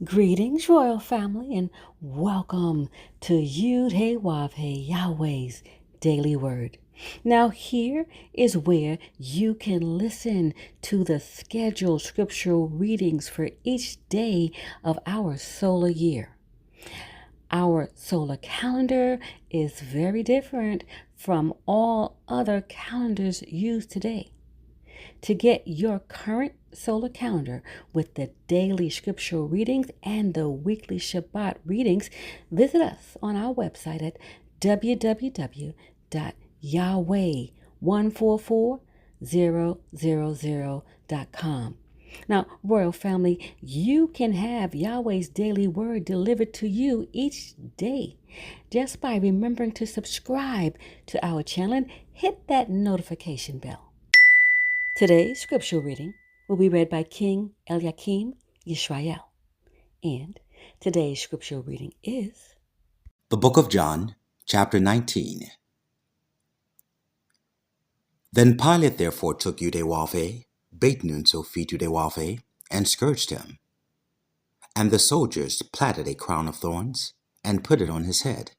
Greetings, royal family, and welcome to Yahweh, Yahweh's Daily Word. Now, here is where you can listen to the scheduled scriptural readings for each day of our solar year. Our solar calendar is very different from all other calendars used today. To get your current solar calendar with the daily scriptural readings and the weekly Shabbat readings, visit us on our website at www.yahweh144000.com. Now, Royal Family, you can have Yahweh's daily word delivered to you each day just by remembering to subscribe to our channel and hit that notification bell. Today's scripture reading will be read by King Eliakim Yisrael. And today's scripture reading is The Book of John, chapter 19. Then Pilate therefore took Yahweh, beit nun so feet Yahweh, and scourged him. And the soldiers platted a crown of thorns, and put it on his head.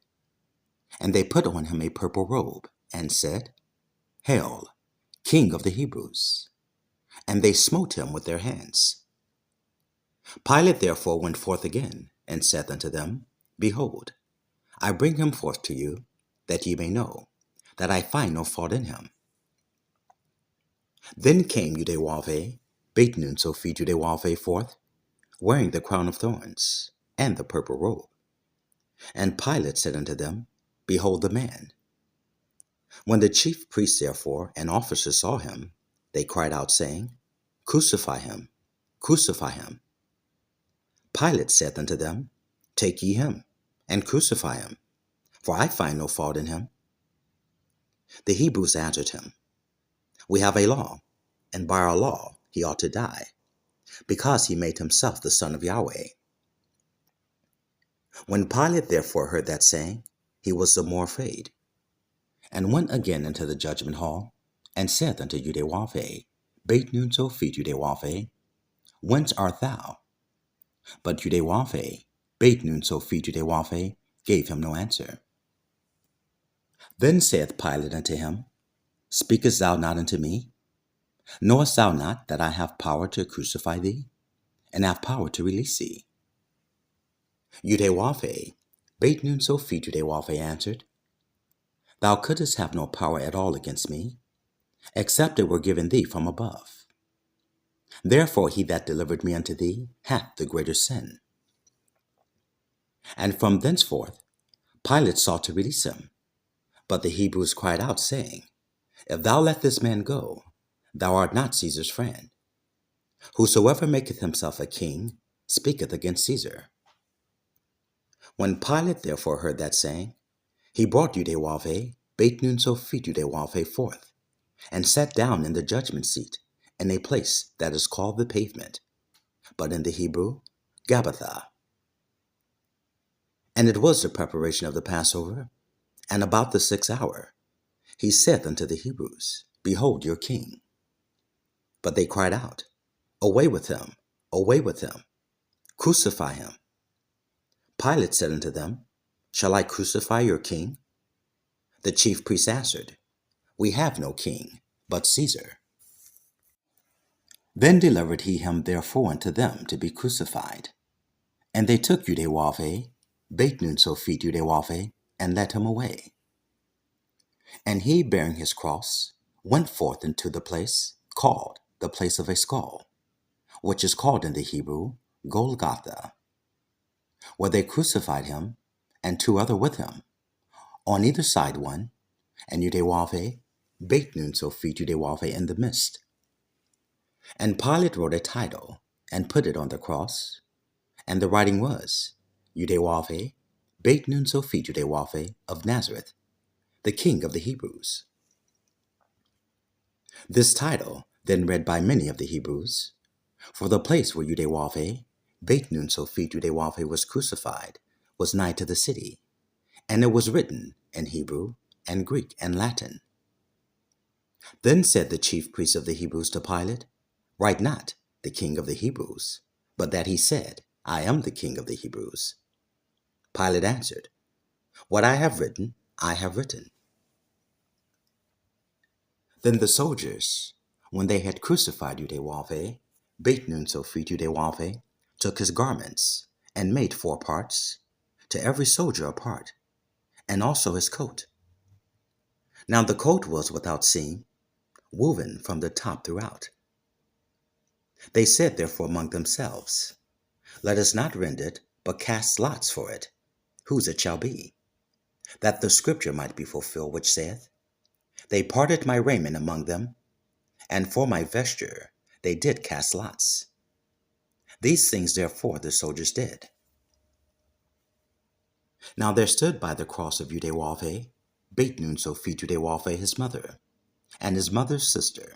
And they put on him a purple robe, and said, Hail, King of the Hebrews! And they smote him with their hands. Pilate therefore went forth again, and said unto them, Behold, I bring him forth to you, that ye may know that I find no fault in him. Then came Yahweh, beit nun so feet Yahweh forth, wearing the crown of thorns, and the purple robe. And Pilate said unto them, Behold the man. When the chief priests therefore and officers saw him, they cried out, saying, Crucify him, crucify him. Pilate said unto them, Take ye him, and crucify him, for I find no fault in him. The Hebrews answered him, We have a law, and by our law he ought to die, because he made himself the Son of Yahweh. When Pilate therefore heard that saying, he was the more afraid, and went again into the judgment hall, and said unto Yahweh, beit nun so feet Yahweh, Whence art thou? But Yahweh, beit nun so feet Yahweh, gave him no answer. Then saith Pilate unto him, Speakest thou not unto me? Knowest thou not that I have power to crucify thee, and have power to release thee? Yahweh, beit nun so feet Yahweh answered, Thou couldst have no power at all against me, except it were given thee from above. Therefore he that delivered me unto thee hath the greater sin. And from thenceforth Pilate sought to release him. But the Hebrews cried out, saying, If thou let this man go, thou art not Caesar's friend. Whosoever maketh himself a king speaketh against Caesar. When Pilate therefore heard that saying, he brought Yahweh, beit nun so feet Yahweh forth, and sat down in the judgment seat, in a place that is called the pavement, but in the Hebrew, Gabbatha. And it was the preparation of the Passover, and about the 6th hour. He said unto the Hebrews, Behold your king. But they cried out, Away with him, away with him, crucify him. Pilate said unto them, Shall I crucify your king? The chief priests answered, We have no king, but Caesar. Then delivered he him therefore unto them to be crucified. And they took Yahweh, beit nun so feet Yahweh, and led him away. And he, bearing his cross, went forth into the place called the place of a skull, which is called in the Hebrew Golgotha, where they crucified him, and two other with him, on either side one, and Yahweh, beit nun so feet Yahweh in the midst. And Pilate wrote a title, and put it on the cross, and the writing was, Yahweh, beit nun so feet Yahweh of Nazareth, the King of the Hebrews. This title, then read by many of the Hebrews, for the place where Yahweh, beit nun so feet Yahweh was crucified, was nigh to the city, and it was written in Hebrew and Greek and Latin. Then said the chief priests of the Hebrews to Pilate, Write not, the King of the Hebrews, but that he said, I am the king of the Hebrews. Pilate answered, What I have written, I have written. Then the soldiers, when they had crucified Yahweh, beit nun sophit Yahweh, took his garments, and made 4 parts, to every soldier a part, and also his coat. Now the coat was without seam, woven from the top throughout. They said therefore among themselves, Let us not rend it, but cast lots for it, whose it shall be, that the scripture might be fulfilled, which saith, They parted my raiment among them, and for my vesture they did cast lots. These things therefore the soldiers did. Now there stood by the cross of Yahweh, beit nun sophit Yahweh his mother, and his mother's sister,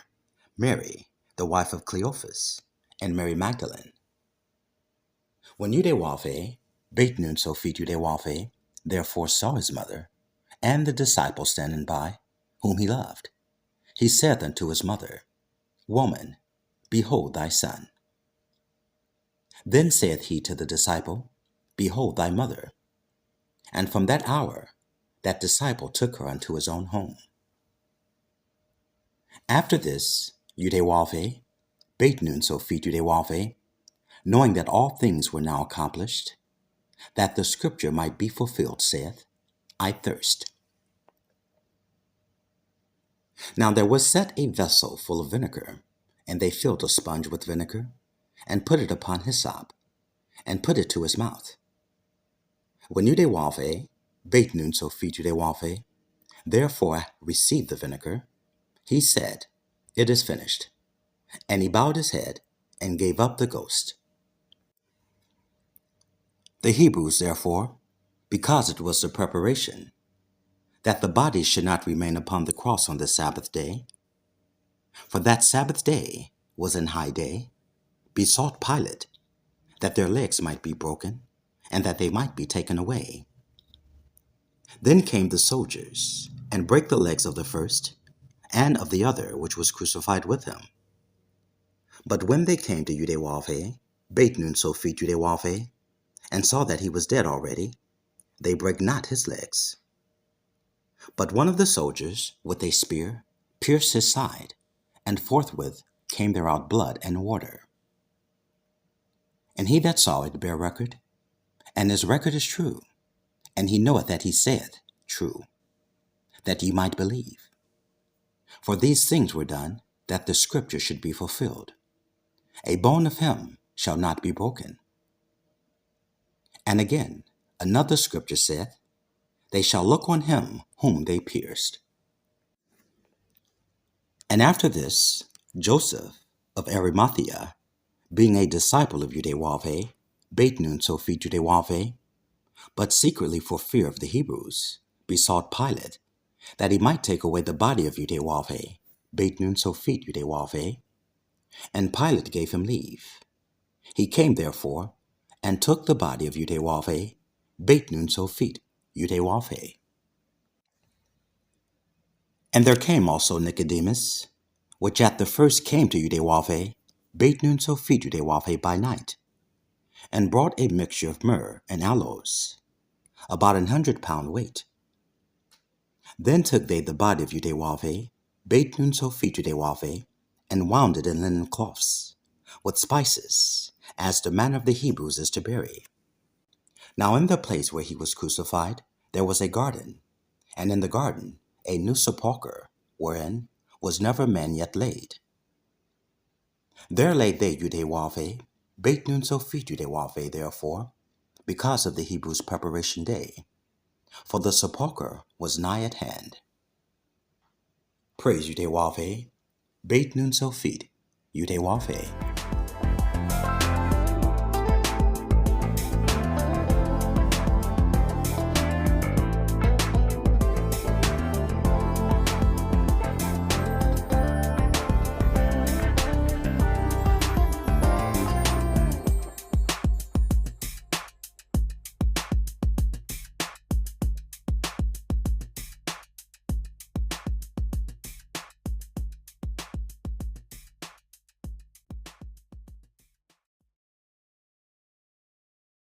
Mary, the wife of Cleophas, and Mary Magdalene. When Yahweh, beit nun sophit Yahweh, therefore saw his mother, and the disciple standing by, whom he loved, he saith unto his mother, Woman, behold thy son. Then saith he to the disciple, Behold thy mother. And from that hour that disciple took her unto his own home. After this, Yahweh, beit nun sophit Yahweh, knowing that all things were now accomplished, that the scripture might be fulfilled, saith, I thirst. Now there was set a vessel full of vinegar, and they filled a sponge with vinegar, and put it upon hyssop, and put it to his mouth. When Yahweh, beit nun sophit Yahweh, therefore received the vinegar, he said, It is finished. And he bowed his head and gave up the ghost. The Hebrews, therefore, because it was the preparation, that the bodies should not remain upon the cross on the Sabbath day, for that Sabbath day was an high day, besought Pilate that their legs might be broken, and that they might be taken away. Then came the soldiers, and brake the legs of the first, and of the other which was crucified with him. But when they came to Yahweh, beit nun sophit Yahweh, and saw that he was dead already, they brake not his legs. But one of the soldiers, with a spear, pierced his side, and forthwith came there out blood and water. And he that saw it bare record, and his record is true, and he knoweth that he saith true, that ye might believe. For these things were done, that the scripture should be fulfilled. A bone of him shall not be broken. And again, another scripture saith, They shall look on him whom they pierced. And after this, Joseph of Arimathea, being a disciple of Yahweh, beit nun sophit Yahweh, but secretly for fear of the Hebrews, besought Pilate that he might take away the body of Yahweh, beit nun sophit Yahweh, and Pilate gave him leave. He came therefore, and took the body of Yahweh, beit nun sophit Yahweh. And there came also Nicodemus, which at the first came to Yahweh, beit nun sophit Yahweh by night, and brought a mixture of myrrh and aloes, about 100 pound weight. Then took they the body of Yahweh, beit nun sophit Yahweh, and wound it in linen cloths, with spices, as the manner of the Hebrews is to bury. Now in the place where he was crucified, there was a garden, and in the garden a new sepulchre, wherein was never man yet laid. There laid they Yahweh, beit nun sophit Yahweh, therefore, because of the Hebrews' preparation day, for the sepulchre was nigh at hand. Praise Yahweh, beit nun sophit Yahweh.